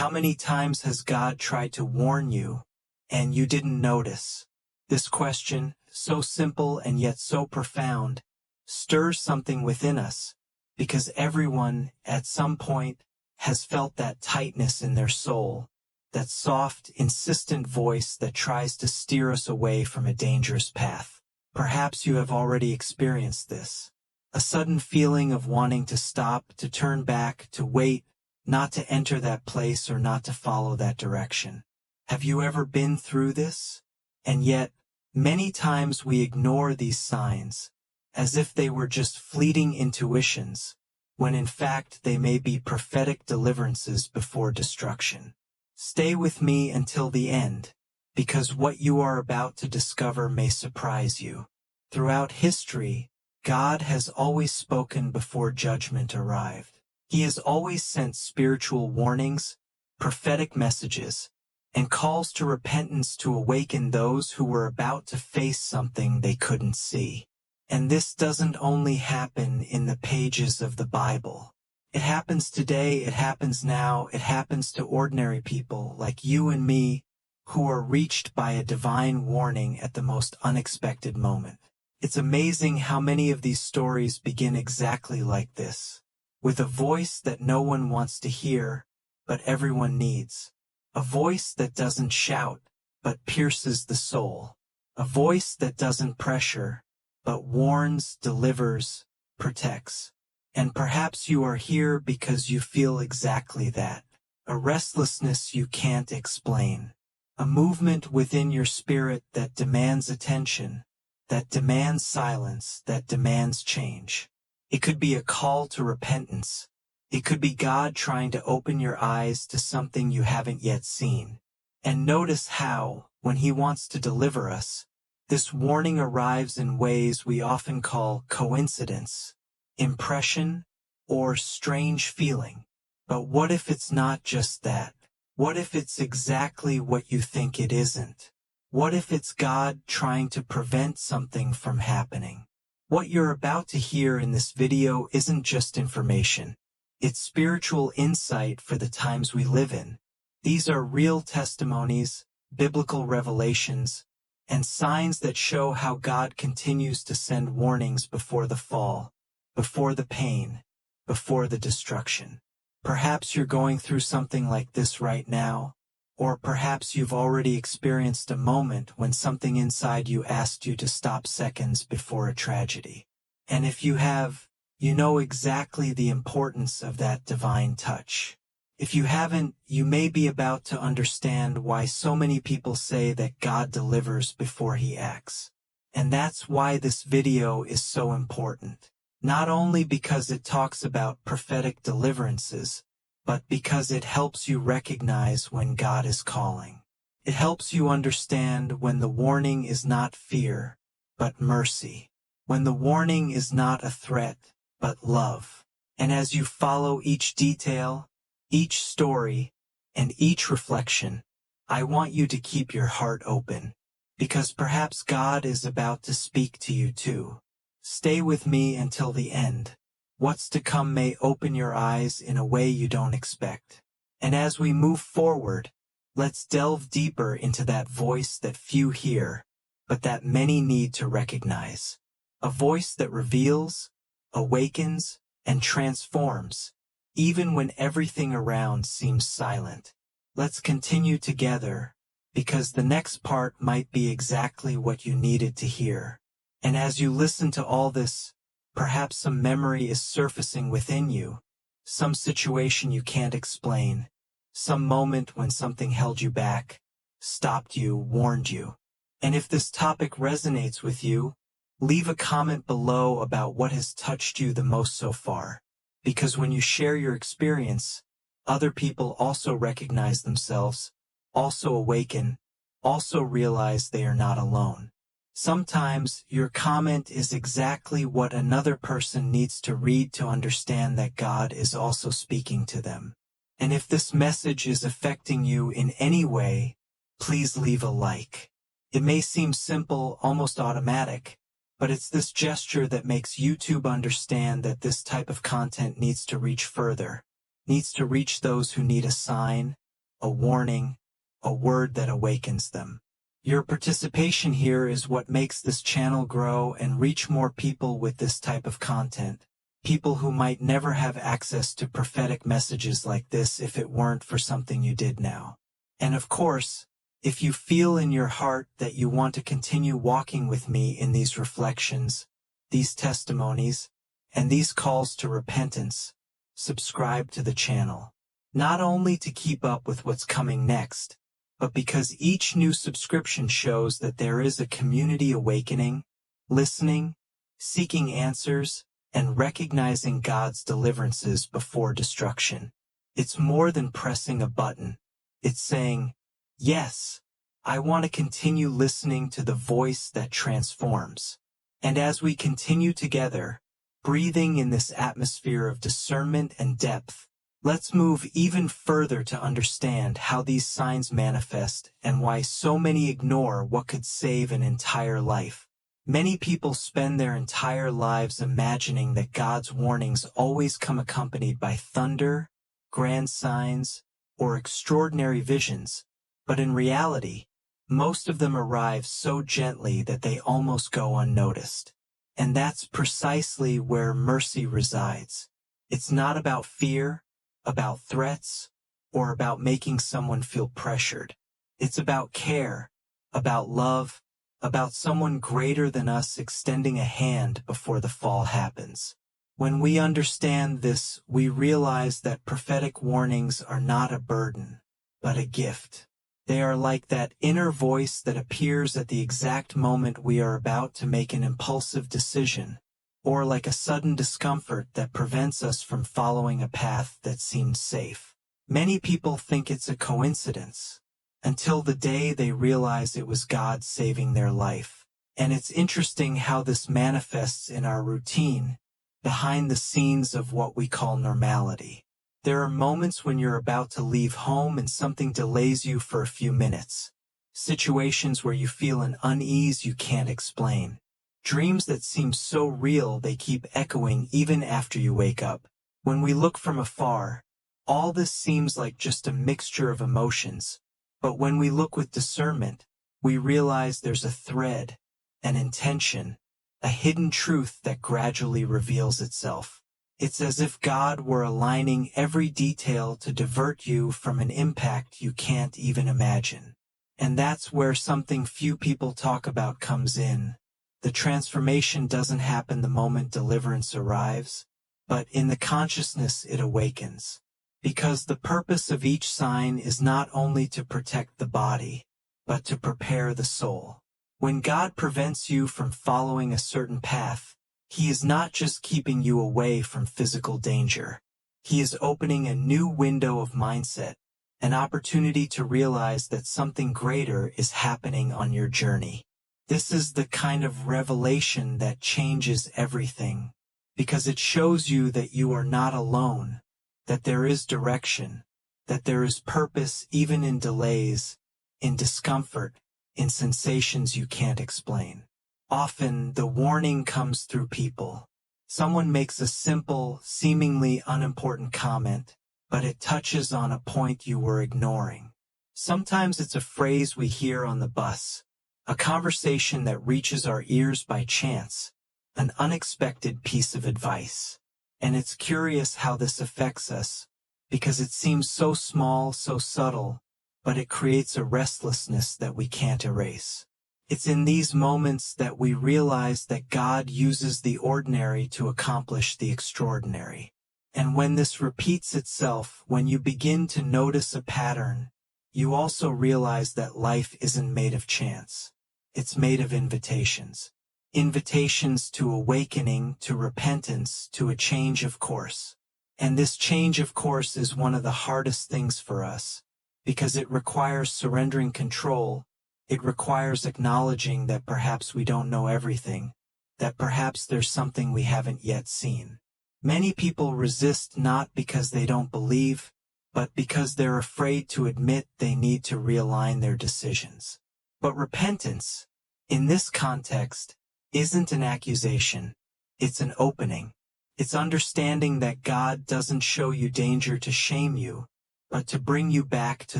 How many times has God tried to warn you, and you didn't notice? This question, so simple and yet so profound, stirs something within us, because everyone, at some point, has felt that tightness in their soul, that soft, insistent voice that tries to steer us away from a dangerous path. Perhaps you have already experienced this. A sudden feeling of wanting to stop, to turn back, to wait, not to enter that place or not to follow that direction. Have you ever been through this? And yet, many times we ignore these signs, as if they were just fleeting intuitions, when in fact they may be prophetic deliverances before destruction. Stay with me until the end, because what you are about to discover may surprise you. Throughout history, God has always spoken before judgment arrived. He has always sent spiritual warnings, prophetic messages, and calls to repentance to awaken those who were about to face something they couldn't see. And this doesn't only happen in the pages of the Bible. It happens today, it happens now, it happens to ordinary people like you and me who are reached by a divine warning at the most unexpected moment. It's amazing how many of these stories begin exactly like this, with a voice that no one wants to hear, but everyone needs. A voice that doesn't shout, but pierces the soul. A voice that doesn't pressure, but warns, delivers, protects. And perhaps you are here because you feel exactly that. A restlessness you can't explain. A movement within your spirit that demands attention, that demands silence, that demands change. It could be a call to repentance. It could be God trying to open your eyes to something you haven't yet seen. And notice how, when He wants to deliver us, this warning arrives in ways we often call coincidence, impression, or strange feeling. But what if it's not just that? What if it's exactly what you think it isn't? What if it's God trying to prevent something from happening? What you're about to hear in this video isn't just information. It's spiritual insight for the times we live in. These are real testimonies, biblical revelations, and signs that show how God continues to send warnings before the fall, before the pain, before the destruction. Perhaps you're going through something like this right now, or perhaps you've already experienced a moment when something inside you asked you to stop seconds before a tragedy. And if you have, you know exactly the importance of that divine touch. If you haven't, you may be about to understand why so many people say that God delivers before He acts. And that's why this video is so important. Not only because it talks about prophetic deliverances, but because it helps you recognize when God is calling. It helps you understand when the warning is not fear, but mercy. When the warning is not a threat, but love. And as you follow each detail, each story, and each reflection, I want you to keep your heart open, because perhaps God is about to speak to you too. Stay with me until the end. What's to come may open your eyes in a way you don't expect. And as we move forward, let's delve deeper into that voice that few hear, but that many need to recognize. A voice that reveals, awakens, and transforms, even when everything around seems silent. Let's continue together, because the next part might be exactly what you needed to hear. And as you listen to all this, perhaps some memory is surfacing within you, some situation you can't explain, some moment when something held you back, stopped you, warned you. And if this topic resonates with you, leave a comment below about what has touched you the most so far. Because when you share your experience, other people also recognize themselves, also awaken, also realize they are not alone. Sometimes your comment is exactly what another person needs to read to understand that God is also speaking to them. And if this message is affecting you in any way, please leave a like. It may seem simple, almost automatic, but it's this gesture that makes YouTube understand that this type of content needs to reach further, needs to reach those who need a sign, a warning, a word that awakens them. Your participation here is what makes this channel grow and reach more people with this type of content. People who might never have access to prophetic messages like this if it weren't for something you did now. And of course, if you feel in your heart that you want to continue walking with me in these reflections, these testimonies, and these calls to repentance, subscribe to the channel. Not only to keep up with what's coming next, but because each new subscription shows that there is a community awakening, listening, seeking answers, and recognizing God's deliverances before destruction. It's more than pressing a button. It's saying, yes, I want to continue listening to the voice that transforms. And as we continue together, breathing in this atmosphere of discernment and depth, let's move even further to understand how these signs manifest and why so many ignore what could save an entire life. Many people spend their entire lives imagining that God's warnings always come accompanied by thunder, grand signs, or extraordinary visions, but in reality, most of them arrive so gently that they almost go unnoticed. And that's precisely where mercy resides. It's not about fear, about threats, or about making someone feel pressured. It's about care, about love, about someone greater than us extending a hand before the fall happens. When we understand this, we realize that prophetic warnings are not a burden, but a gift. They are like that inner voice that appears at the exact moment we are about to make an impulsive decision, or like a sudden discomfort that prevents us from following a path that seemed safe. Many people think it's a coincidence, until the day they realize it was God saving their life. And it's interesting how this manifests in our routine, behind the scenes of what we call normality. There are moments when you're about to leave home and something delays you for a few minutes. Situations where you feel an unease you can't explain. Dreams that seem so real they keep echoing even after you wake up. When we look from afar, all this seems like just a mixture of emotions. But when we look with discernment, we realize there's a thread, an intention, a hidden truth that gradually reveals itself. It's as if God were aligning every detail to divert you from an impact you can't even imagine. And that's where something few people talk about comes in. The transformation doesn't happen the moment deliverance arrives, but in the consciousness it awakens. Because the purpose of each sign is not only to protect the body, but to prepare the soul. When God prevents you from following a certain path, He is not just keeping you away from physical danger. He is opening a new window of mindset, an opportunity to realize that something greater is happening on your journey. This is the kind of revelation that changes everything, because it shows you that you are not alone, that there is direction, that there is purpose even in delays, in discomfort, in sensations you can't explain. Often, the warning comes through people. Someone makes a simple, seemingly unimportant comment, but it touches on a point you were ignoring. Sometimes it's a phrase we hear on the bus, a conversation that reaches our ears by chance, an unexpected piece of advice. And it's curious how this affects us, because it seems so small, so subtle, but it creates a restlessness that we can't erase. It's in these moments that we realize that God uses the ordinary to accomplish the extraordinary. And when this repeats itself, when you begin to notice a pattern, you also realize that life isn't made of chance. It's made of invitations. Invitations to awakening, to repentance, to a change of course. And this change of course is one of the hardest things for us, because it requires surrendering control. It requires acknowledging that perhaps we don't know everything, that perhaps there's something we haven't yet seen. Many people resist not because they don't believe, but because they're afraid to admit they need to realign their decisions. But repentance, in this context, isn't an accusation. It's an opening. It's understanding that God doesn't show you danger to shame you, but to bring you back to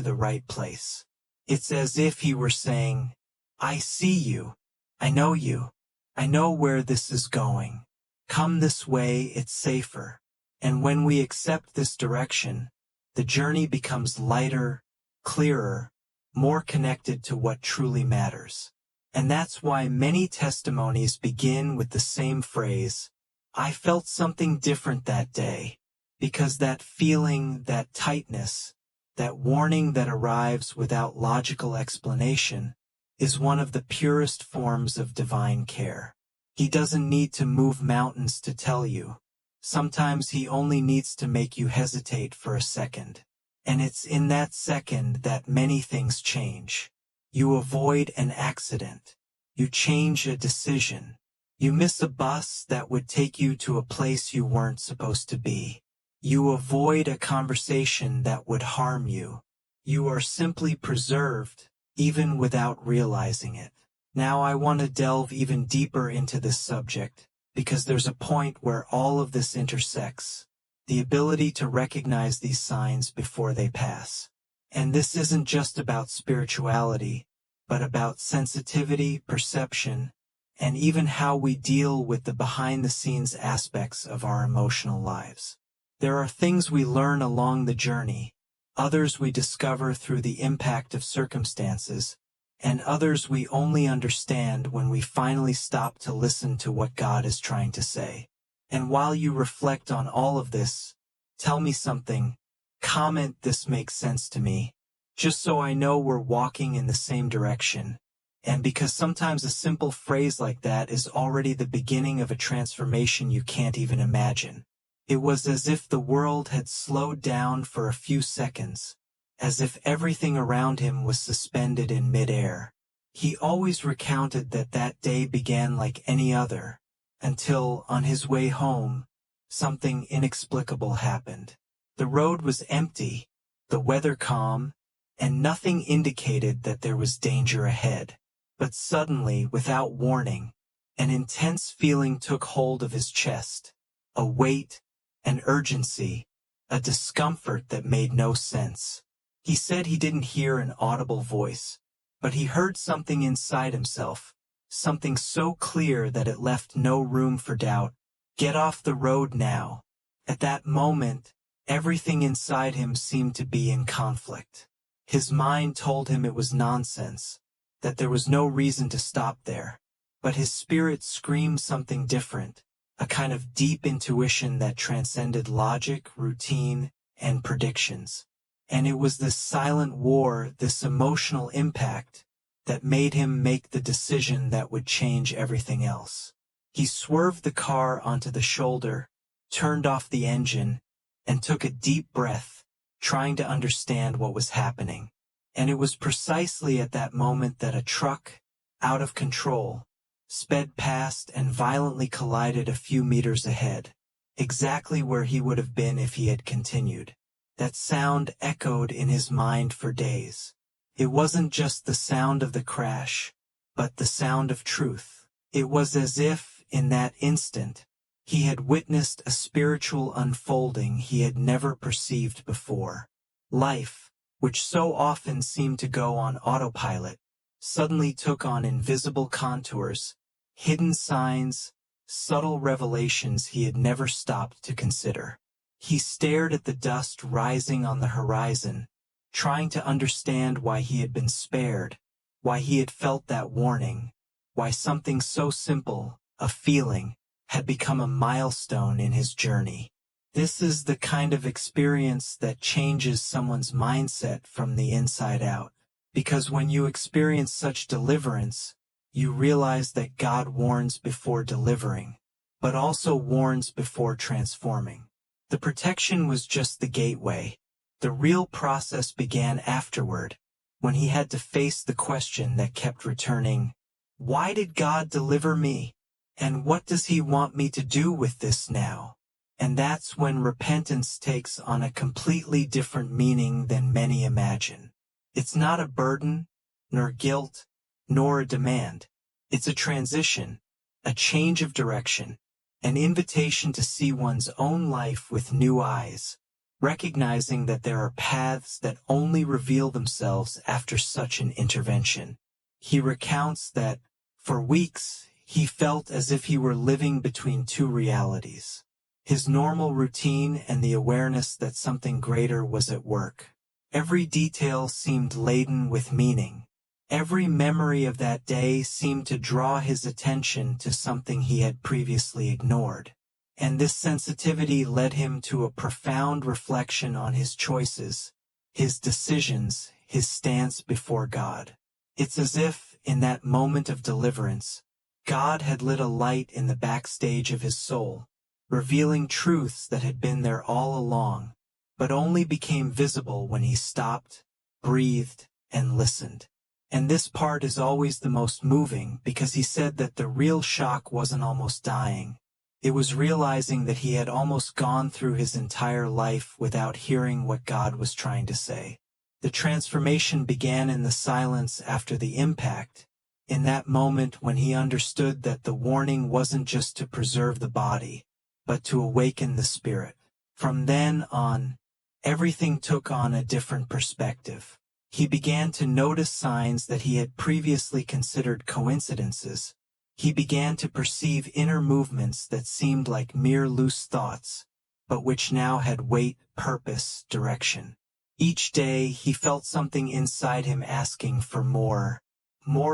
the right place. It's as if he were saying, I see you. I know you. I know where this is going. Come this way, it's safer. And when we accept this direction, the journey becomes lighter, clearer, more connected to what truly matters. And that's why many testimonies begin with the same phrase, I felt something different that day, because that feeling, that tightness, that warning that arrives without logical explanation, is one of the purest forms of divine care. He doesn't need to move mountains to tell you. Sometimes he only needs to make you hesitate for a second. And it's in that second that many things change. You avoid an accident. You change a decision. You miss a bus that would take you to a place you weren't supposed to be. You avoid a conversation that would harm you. You are simply preserved, even without realizing it. Now I want to delve even deeper into this subject, because there's a point where all of this intersects. The ability to recognize these signs before they pass. And this isn't just about spirituality, but about sensitivity, perception, and even how we deal with the behind-the-scenes aspects of our emotional lives. There are things we learn along the journey, others we discover through the impact of circumstances, and others we only understand when we finally stop to listen to what God is trying to say. And while you reflect on all of this, tell me something, comment this makes sense to me, just so I know we're walking in the same direction. And because sometimes a simple phrase like that is already the beginning of a transformation you can't even imagine. It was as if the world had slowed down for a few seconds, as if everything around him was suspended in midair. He always recounted that that day began like any other, until, on his way home, something inexplicable happened. The road was empty, the weather calm, and nothing indicated that there was danger ahead. But suddenly, without warning, an intense feeling took hold of his chest, a weight, an urgency, a discomfort that made no sense. He said he didn't hear an audible voice, but he heard something inside himself, something so clear that it left no room for doubt. Get off the road now. At that moment, everything inside him seemed to be in conflict. His mind told him it was nonsense, that there was no reason to stop there. But his spirit screamed something different, a kind of deep intuition that transcended logic, routine, and predictions. And it was this silent war, this emotional impact, that made him make the decision that would change everything else. He swerved the car onto the shoulder, turned off the engine, and took a deep breath, trying to understand what was happening. And it was precisely at that moment that a truck, out of control, sped past and violently collided a few meters ahead, exactly where he would have been if he had continued. That sound echoed in his mind for days. It wasn't just the sound of the crash, but the sound of truth. It was as if, in that instant, he had witnessed a spiritual unfolding he had never perceived before. Life, which so often seemed to go on autopilot, suddenly took on invisible contours, hidden signs, subtle revelations he had never stopped to consider. He stared at the dust rising on the horizon, trying to understand why he had been spared, why he had felt that warning, why something so simple, a feeling, had become a milestone in his journey. This is the kind of experience that changes someone's mindset from the inside out. Because when you experience such deliverance, you realize that God warns before delivering, but also warns before transforming. The protection was just the gateway. The real process began afterward, when he had to face the question that kept returning, why did God deliver me? And what does he want me to do with this now? And that's when repentance takes on a completely different meaning than many imagine. It's not a burden, nor guilt, nor a demand. It's a transition, a change of direction, an invitation to see one's own life with new eyes, recognizing that there are paths that only reveal themselves after such an intervention. He recounts that, for weeks, he felt as if he were living between two realities: his normal routine and the awareness that something greater was at work. Every detail seemed laden with meaning. Every memory of that day seemed to draw his attention to something he had previously ignored. And this sensitivity led him to a profound reflection on his choices, his decisions, his stance before God. It's as if, in that moment of deliverance, God had lit a light in the backstage of his soul, revealing truths that had been there all along, but only became visible when he stopped, breathed, and listened. And this part is always the most moving, because he said that the real shock wasn't almost dying. It was realizing that he had almost gone through his entire life without hearing what God was trying to say. The transformation began in the silence after the impact, in that moment when he understood that the warning wasn't just to preserve the body, but to awaken the spirit. From then on, everything took on a different perspective. He began to notice signs that he had previously considered coincidences. He began to perceive inner movements that seemed like mere loose thoughts, but which now had weight, purpose, direction. Each day he felt something inside him asking for more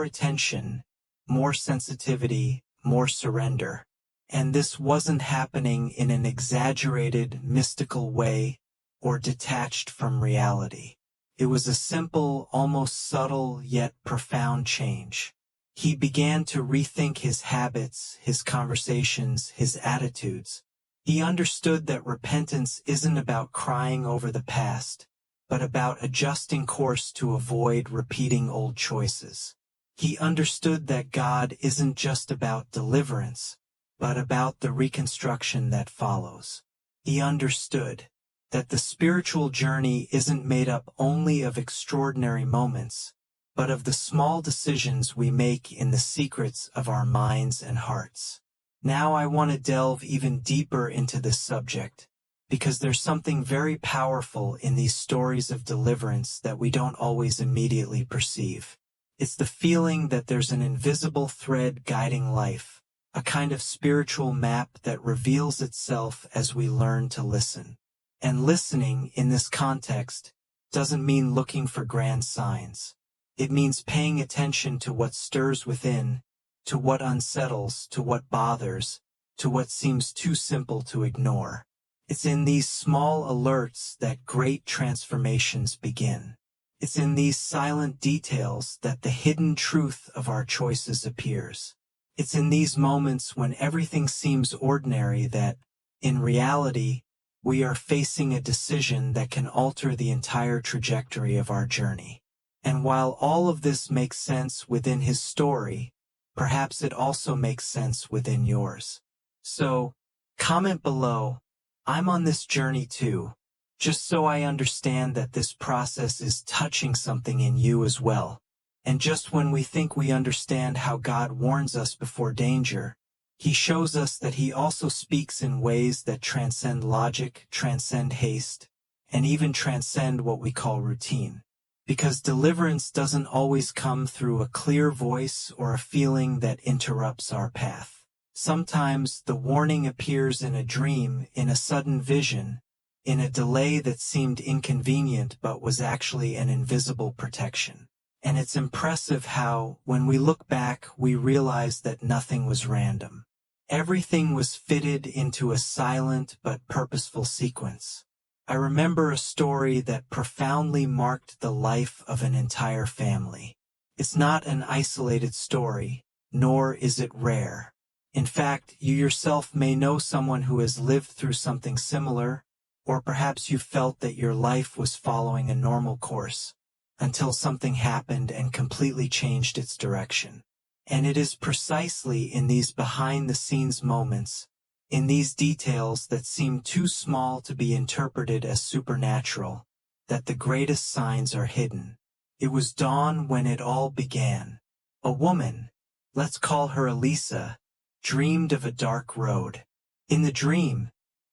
attention, more sensitivity, more surrender. And this wasn't happening in an exaggerated, mystical way or detached from reality. It was a simple, almost subtle, yet profound change. He began to rethink his habits, his conversations, his attitudes. He understood that repentance isn't about crying over the past, but about adjusting course to avoid repeating old choices. He understood that God isn't just about deliverance, but about the reconstruction that follows. He understood that the spiritual journey isn't made up only of extraordinary moments, but of the small decisions we make in the secrets of our minds and hearts. Now I want to delve even deeper into this subject, because there's something very powerful in these stories of deliverance that we don't always immediately perceive. It's the feeling that there's an invisible thread guiding life, a kind of spiritual map that reveals itself as we learn to listen. And listening, in this context, doesn't mean looking for grand signs. It means paying attention to what stirs within, to what unsettles, to what bothers, to what seems too simple to ignore. It's in these small alerts that great transformations begin. It's in these silent details that the hidden truth of our choices appears. It's in these moments when everything seems ordinary that, in reality, we are facing a decision that can alter the entire trajectory of our journey. And while all of this makes sense within his story, perhaps it also makes sense within yours. So, comment below, "I'm on this journey too," just so I understand that this process is touching something in you as well. And just when we think we understand how God warns us before danger, He shows us that He also speaks in ways that transcend logic, transcend haste, and even transcend what we call routine. Because deliverance doesn't always come through a clear voice or a feeling that interrupts our path. Sometimes the warning appears in a dream, in a sudden vision, in a delay that seemed inconvenient but was actually an invisible protection. And it's impressive how, when we look back, we realize that nothing was random. Everything was fitted into a silent but purposeful sequence. I remember a story that profoundly marked the life of an entire family. It's not an isolated story, nor is it rare. In fact, you yourself may know someone who has lived through something similar, or perhaps you felt that your life was following a normal course, until something happened and completely changed its direction. And it is precisely in these behind-the-scenes moments, in these details that seem too small to be interpreted as supernatural, that the greatest signs are hidden. It was dawn when it all began. A woman, let's call her Elisa, dreamed of a dark road. In the dream,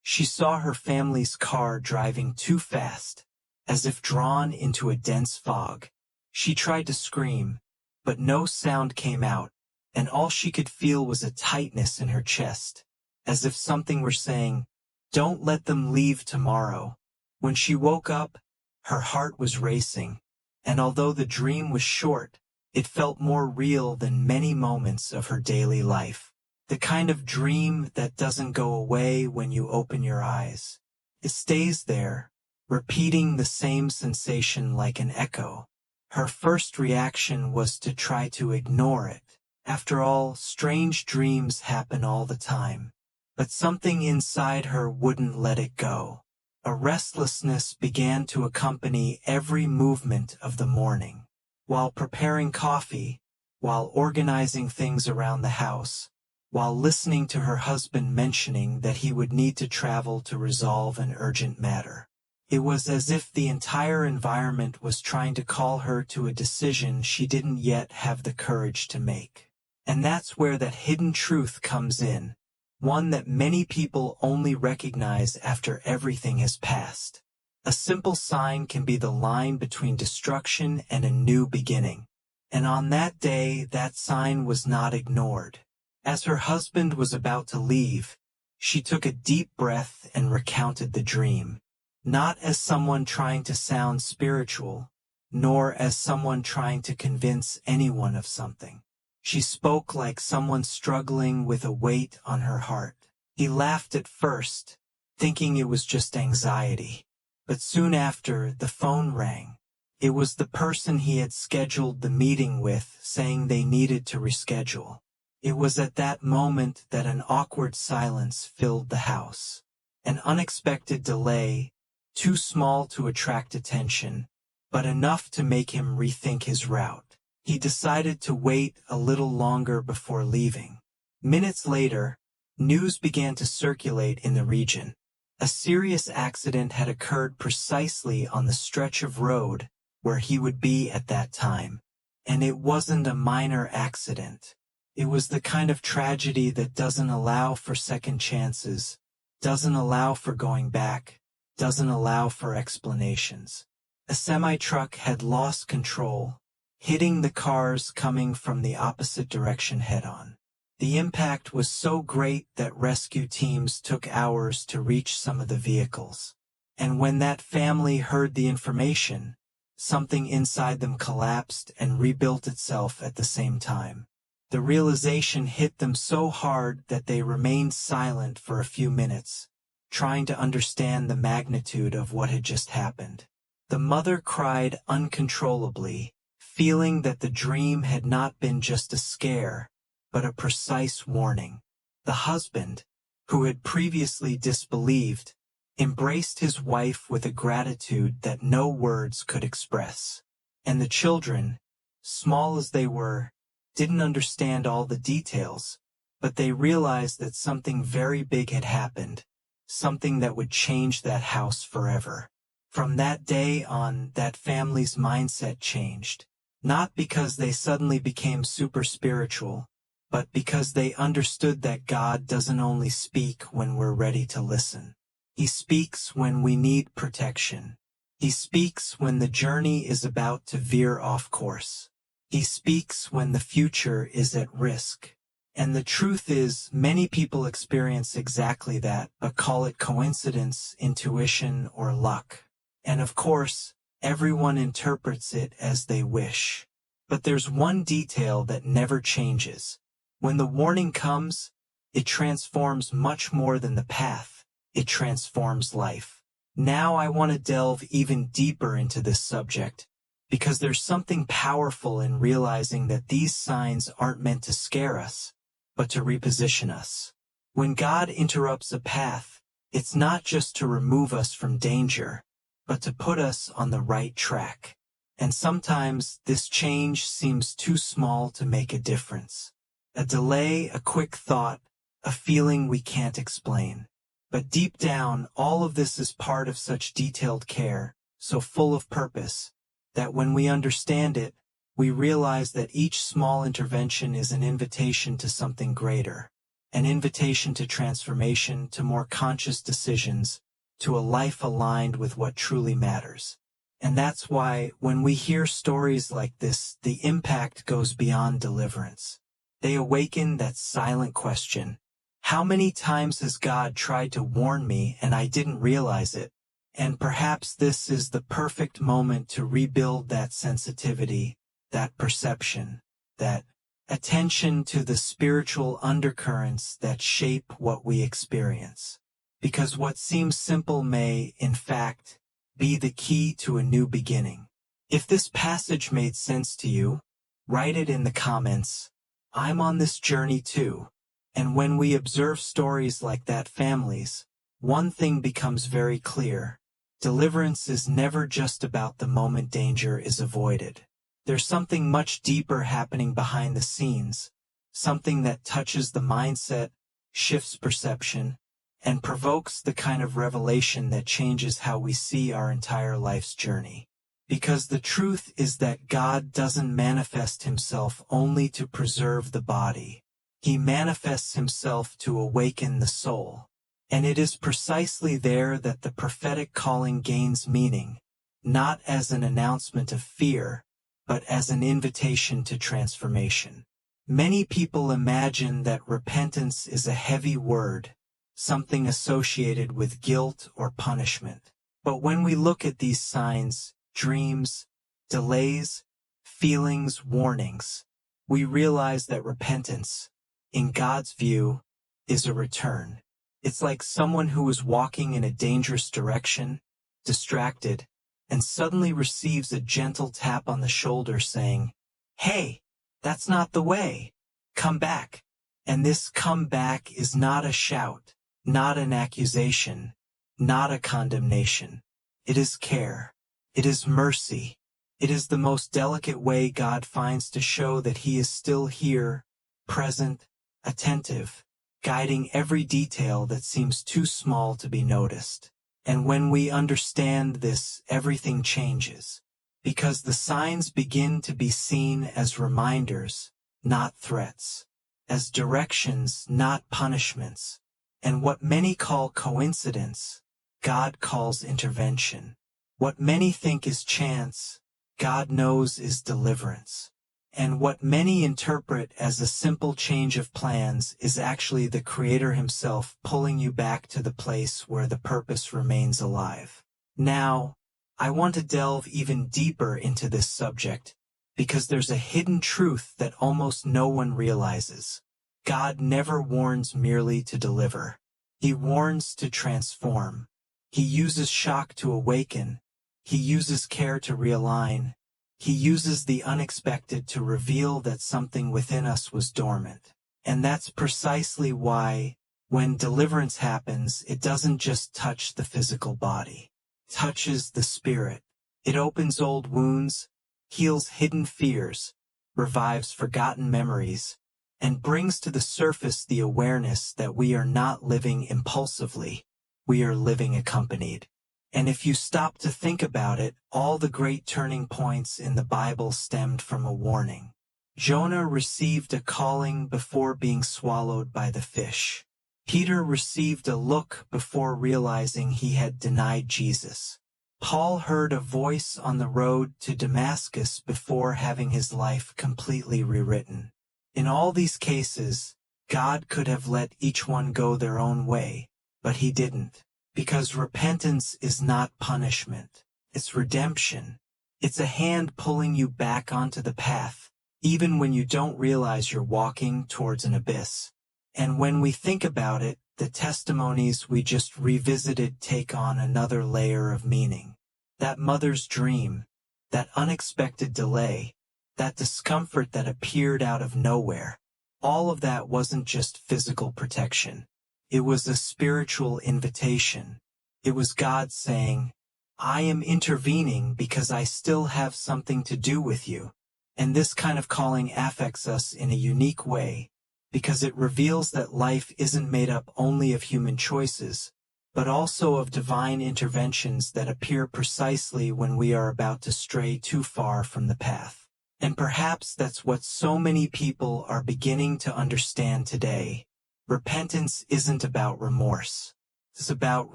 She saw her family's car driving too fast, as if drawn into a dense fog. She tried to scream, but no sound came out, and all she could feel was a tightness in her chest, as if something were saying, "Don't let them leave tomorrow." When she woke up, her heart was racing, and although the dream was short, it felt more real than many moments of her daily life. The kind of dream that doesn't go away when you open your eyes. It stays there, repeating the same sensation like an echo. Her first reaction was to try to ignore it. After all, strange dreams happen all the time. But something inside her wouldn't let it go. A restlessness began to accompany every movement of the morning. While preparing coffee, while organizing things around the house, while listening to her husband mentioning that he would need to travel to resolve an urgent matter. It was as if the entire environment was trying to call her to a decision she didn't yet have the courage to make. And that's where that hidden truth comes in, one that many people only recognize after everything has passed. A simple sign can be the line between destruction and a new beginning. And on that day, that sign was not ignored. As her husband was about to leave, she took a deep breath and recounted the dream. Not as someone trying to sound spiritual, nor as someone trying to convince anyone of something. She spoke like someone struggling with a weight on her heart. He laughed at first, thinking it was just anxiety. But soon after, the phone rang. It was the person he had scheduled the meeting with saying they needed to reschedule. It was at that moment that an awkward silence filled the house. An unexpected delay, too small to attract attention, but enough to make him rethink his route. He decided to wait a little longer before leaving. Minutes later, news began to circulate in the region. A serious accident had occurred precisely on the stretch of road where he would be at that time. And it wasn't a minor accident. It was the kind of tragedy that doesn't allow for second chances, doesn't allow for going back, doesn't allow for explanations. A semi-truck had lost control, hitting the cars coming from the opposite direction head-on. The impact was so great that rescue teams took hours to reach some of the vehicles. And when that family heard the information, something inside them collapsed and rebuilt itself at the same time. The realization hit them so hard that they remained silent for a few minutes, trying to understand the magnitude of what had just happened. The mother cried uncontrollably, feeling that the dream had not been just a scare, but a precise warning. The husband, who had previously disbelieved, embraced his wife with a gratitude that no words could express. And the children, small as they were, didn't understand all the details, but they realized that something very big had happened, something that would change that house forever. From that day on, that family's mindset changed, not because they suddenly became super spiritual, but because they understood that God doesn't only speak when we're ready to listen. He speaks when we need protection. He speaks when the journey is about to veer off course. He speaks when the future is at risk. And the truth is, many people experience exactly that, but call it coincidence, intuition, or luck. And of course, everyone interprets it as they wish. But there's one detail that never changes. When the warning comes, it transforms much more than the path. It transforms life. Now I want to delve even deeper into this subject, because there's something powerful in realizing that these signs aren't meant to scare us, but to reposition us. When God interrupts a path, it's not just to remove us from danger, but to put us on the right track. And sometimes this change seems too small to make a difference. A delay, a quick thought, a feeling we can't explain. But deep down, all of this is part of such detailed care, so full of purpose, that when we understand it, we realize that each small intervention is an invitation to something greater. an invitation to transformation, to more conscious decisions, to a life aligned with what truly matters. And that's why, when we hear stories like this, the impact goes beyond deliverance. They awaken that silent question: how many times has God tried to warn me and I didn't realize it? And perhaps this is the perfect moment to rebuild that sensitivity, that perception, that attention to the spiritual undercurrents that shape what we experience. Because what seems simple may, in fact, be the key to a new beginning. If this passage made sense to you, write it in the comments. I'm on this journey too. And when we observe stories like that, families, one thing becomes very clear. Deliverance is never just about the moment danger is avoided. There's something much deeper happening behind the scenes, something that touches the mindset, shifts perception, and provokes the kind of revelation that changes how we see our entire life's journey. Because the truth is that God doesn't manifest himself only to preserve the body. He manifests himself to awaken the soul. And it is precisely there that the prophetic calling gains meaning, not as an announcement of fear, but as an invitation to transformation. Many people imagine that repentance is a heavy word, something associated with guilt or punishment. But when we look at these signs, dreams, delays, feelings, warnings, we realize that repentance, in God's view, is a return. It's like someone who is walking in a dangerous direction, distracted, and suddenly receives a gentle tap on the shoulder saying, "Hey, that's not the way. Come back." And this come back is not a shout, not an accusation, not a condemnation. It is care. It is mercy. It is the most delicate way God finds to show that he is still here, present, attentive, guiding every detail that seems too small to be noticed. And when we understand this, everything changes. Because the signs begin to be seen as reminders, not threats. As directions, not punishments. And what many call coincidence, God calls intervention. What many think is chance, God knows is deliverance. And what many interpret as a simple change of plans is actually the Creator himself pulling you back to the place where the purpose remains alive. Now, I want to delve even deeper into this subject, because there's a hidden truth that almost no one realizes. God never warns merely to deliver. He warns to transform. He uses shock to awaken. He uses care to realign. He uses the unexpected to reveal that something within us was dormant. And that's precisely why, when deliverance happens, it doesn't just touch the physical body. It touches the spirit. It opens old wounds, heals hidden fears, revives forgotten memories, and brings to the surface the awareness that we are not living impulsively, we are living accompanied. And if you stop to think about it, all the great turning points in the Bible stemmed from a warning. Jonah received a calling before being swallowed by the fish. Peter received a look before realizing he had denied Jesus. Paul heard a voice on the road to Damascus before having his life completely rewritten. In all these cases, God could have let each one go their own way, but he didn't. Because repentance is not punishment. It's redemption. It's a hand pulling you back onto the path, even when you don't realize you're walking towards an abyss. And when we think about it, the testimonies we just revisited take on another layer of meaning. That mother's dream, that unexpected delay, that discomfort that appeared out of nowhere, all of that wasn't just physical protection. It was a spiritual invitation. It was God saying, "I am intervening because I still have something to do with you." And this kind of calling affects us in a unique way, because it reveals that life isn't made up only of human choices, but also of divine interventions that appear precisely when we are about to stray too far from the path. And perhaps that's what so many people are beginning to understand today. Repentance isn't about remorse. It's about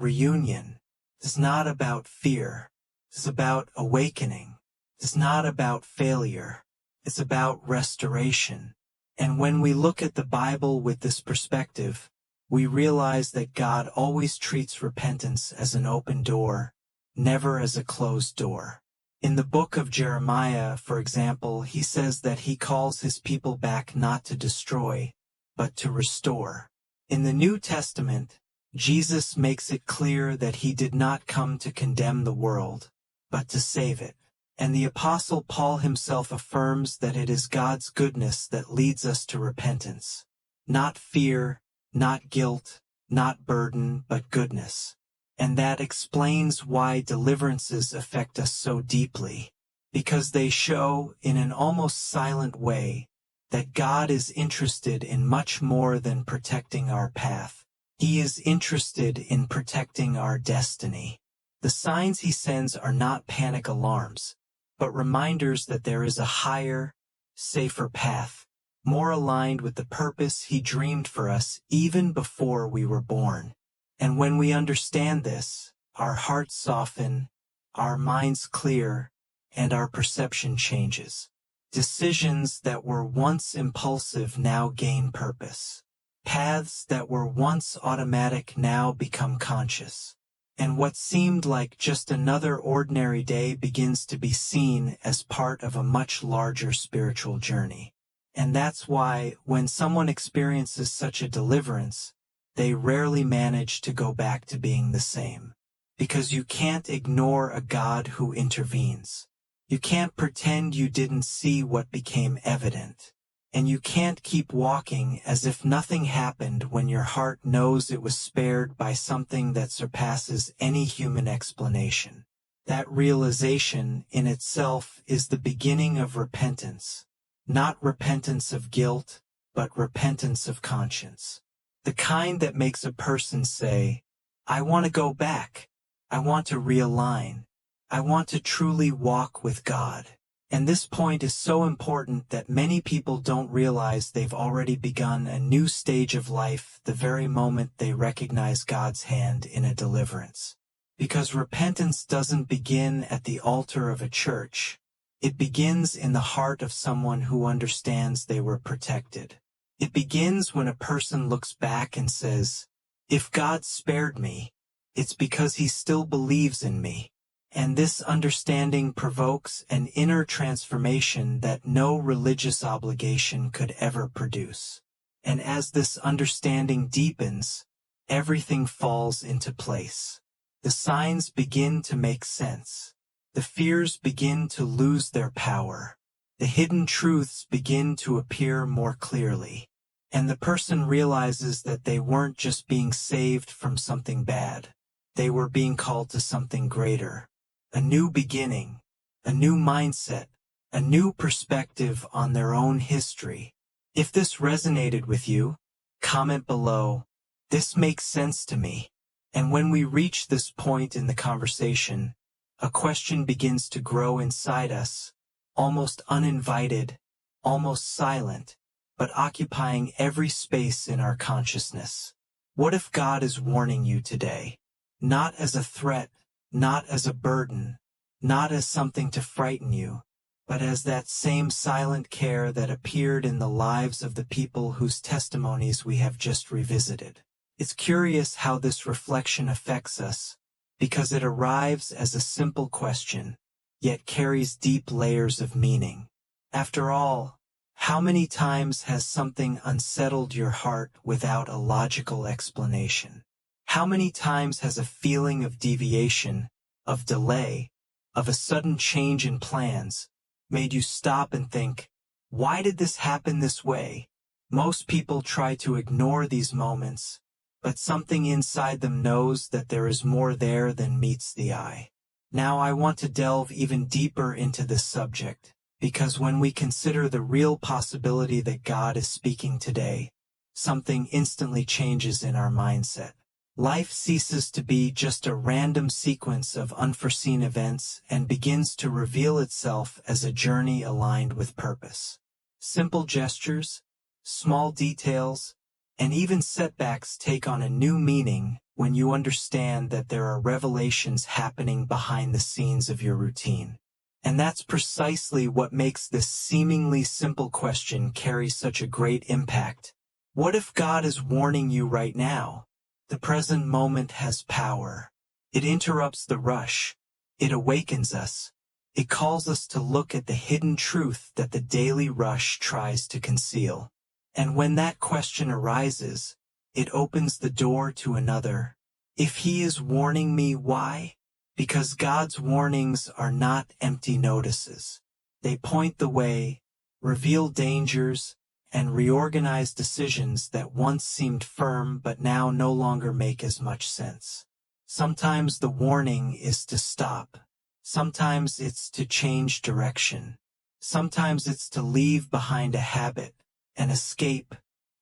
reunion. It's not about fear. It's about awakening. It's not about failure. It's about restoration. And when we look at the Bible with this perspective, we realize that God always treats repentance as an open door, never as a closed door. In the book of Jeremiah, for example, he says that he calls his people back not to destroy, but to restore. In the New Testament, Jesus makes it clear that he did not come to condemn the world, but to save it. And the Apostle Paul himself affirms that it is God's goodness that leads us to repentance. Not fear, not guilt, not burden, but goodness. And that explains why deliverances affect us so deeply, because they show, in an almost silent way, that God is interested in much more than protecting our path. He is interested in protecting our destiny. The signs he sends are not panic alarms, but reminders that there is a higher, safer path, more aligned with the purpose he dreamed for us even before we were born. And when we understand this, our hearts soften, our minds clear, and our perception changes. Decisions that were once impulsive now gain purpose. Paths that were once automatic now become conscious. And what seemed like just another ordinary day begins to be seen as part of a much larger spiritual journey. And that's why, when someone experiences such a deliverance, they rarely manage to go back to being the same. Because you can't ignore a God who intervenes. You can't pretend you didn't see what became evident. And you can't keep walking as if nothing happened when your heart knows it was spared by something that surpasses any human explanation. That realization in itself is the beginning of repentance. Not repentance of guilt, but repentance of conscience. The kind that makes a person say, I want to go back. I want to realign. I want to truly walk with God. And this point is so important that many people don't realize they've already begun a new stage of life the very moment they recognize God's hand in a deliverance. Because repentance doesn't begin at the altar of a church. It begins in the heart of someone who understands they were protected. It begins when a person looks back and says, if God spared me, it's because he still believes in me. And this understanding provokes an inner transformation that no religious obligation could ever produce. And as this understanding deepens, everything falls into place. The signs begin to make sense. The fears begin to lose their power. The hidden truths begin to appear more clearly. And the person realizes that they weren't just being saved from something bad. They were being called to something greater. A new beginning, a new mindset, a new perspective on their own history. If this resonated with you, comment below, this makes sense to me. And when we reach this point in the conversation, a question begins to grow inside us, almost uninvited, almost silent, but occupying every space in our consciousness. What if God is warning you today? Not as a threat, not as a burden, not as something to frighten you, but as that same silent care that appeared in the lives of the people whose testimonies we have just revisited. It's curious how this reflection affects us, because it arrives as a simple question, yet carries deep layers of meaning. After all, how many times has something unsettled your heart without a logical explanation? How many times has a feeling of deviation, of delay, of a sudden change in plans, made you stop and think, why did this happen this way? Most people try to ignore these moments, but something inside them knows that there is more there than meets the eye. Now I want to delve even deeper into this subject, because when we consider the real possibility that God is speaking today, something instantly changes in our mindset. Life ceases to be just a random sequence of unforeseen events and begins to reveal itself as a journey aligned with purpose. Simple gestures, small details, And even setbacks take on a new meaning when you understand that there are revelations happening behind the scenes of your routine. And that's precisely what makes this seemingly simple question carry such a great impact. What if God is warning you right now? The present moment has power. It interrupts the rush. It awakens us. It calls us to look at the hidden truth that the daily rush tries to conceal. And when that question arises, it opens the door to another. If He is warning me, why? Because God's warnings are not empty notices. They point the way, reveal dangers, and reorganize decisions that once seemed firm but now no longer make as much sense. Sometimes the warning is to stop. Sometimes it's to change direction. Sometimes it's to leave behind a habit, an escape,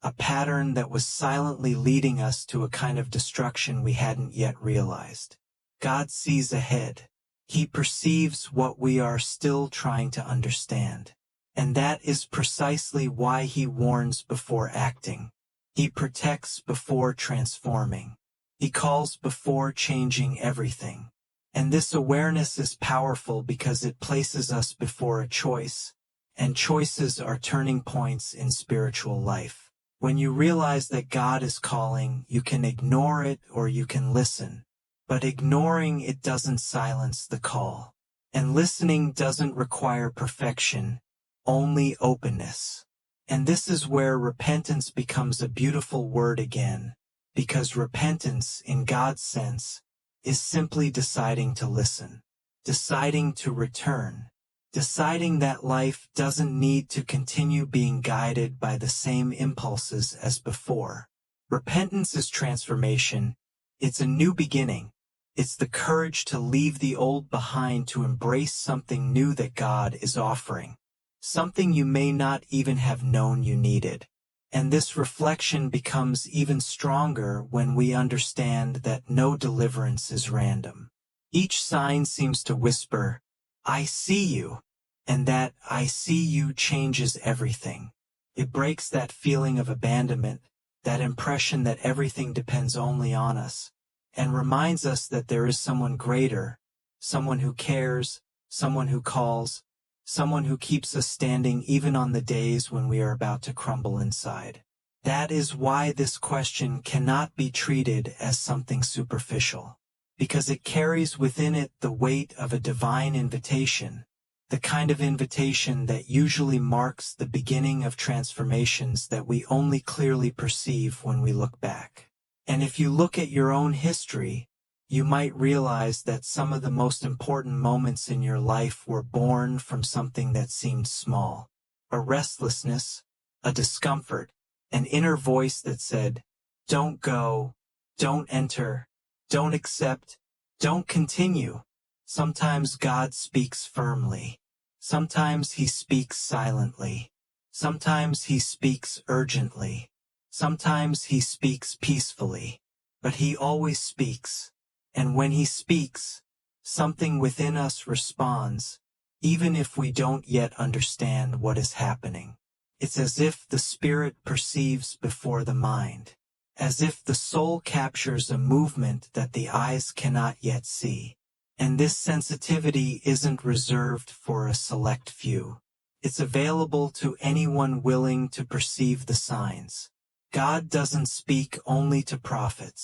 a pattern that was silently leading us to a kind of destruction we hadn't yet realized. God sees ahead. He perceives what we are still trying to understand. And that is precisely why He warns before acting. He protects before transforming. He calls before changing everything. And this awareness is powerful because it places us before a choice. And choices are turning points in spiritual life. When you realize that God is calling, you can ignore it or you can listen. But ignoring it doesn't silence the call. And listening doesn't require perfection, only openness. And this is where repentance becomes a beautiful word again, because repentance, in God's sense, is simply deciding to listen, deciding to return, deciding that life doesn't need to continue being guided by the same impulses as before. Repentance is transformation. It's a new beginning. It's the courage to leave the old behind to embrace something new that God is offering, something you may not even have known you needed. And this reflection becomes even stronger when we understand that no deliverance is random. Each sign seems to whisper, "I see you," and that "I see you" changes everything. It breaks that feeling of abandonment, that impression that everything depends only on us, and reminds us that there is someone greater, someone who cares, someone who calls, someone who keeps us standing even on the days when we are about to crumble inside. That is why this question cannot be treated as something superficial, because it carries within it the weight of a divine invitation, the kind of invitation that usually marks the beginning of transformations that we only clearly perceive when we look back. And if you look at your own history, you might realize that some of the most important moments in your life were born from something that seemed small. A restlessness, a discomfort, an inner voice that said, "Don't go, don't enter, don't accept, don't continue." Sometimes God speaks firmly. Sometimes He speaks silently. Sometimes He speaks urgently. Sometimes He speaks peacefully. But He always speaks. And when He speaks, something within us responds, even if we don't yet understand what is happening. It's as if the Spirit perceives before the mind, as if the soul captures a movement that the eyes cannot yet see. And this sensitivity isn't reserved for a select few. It's available to anyone willing to perceive the signs. God doesn't speak only to prophets.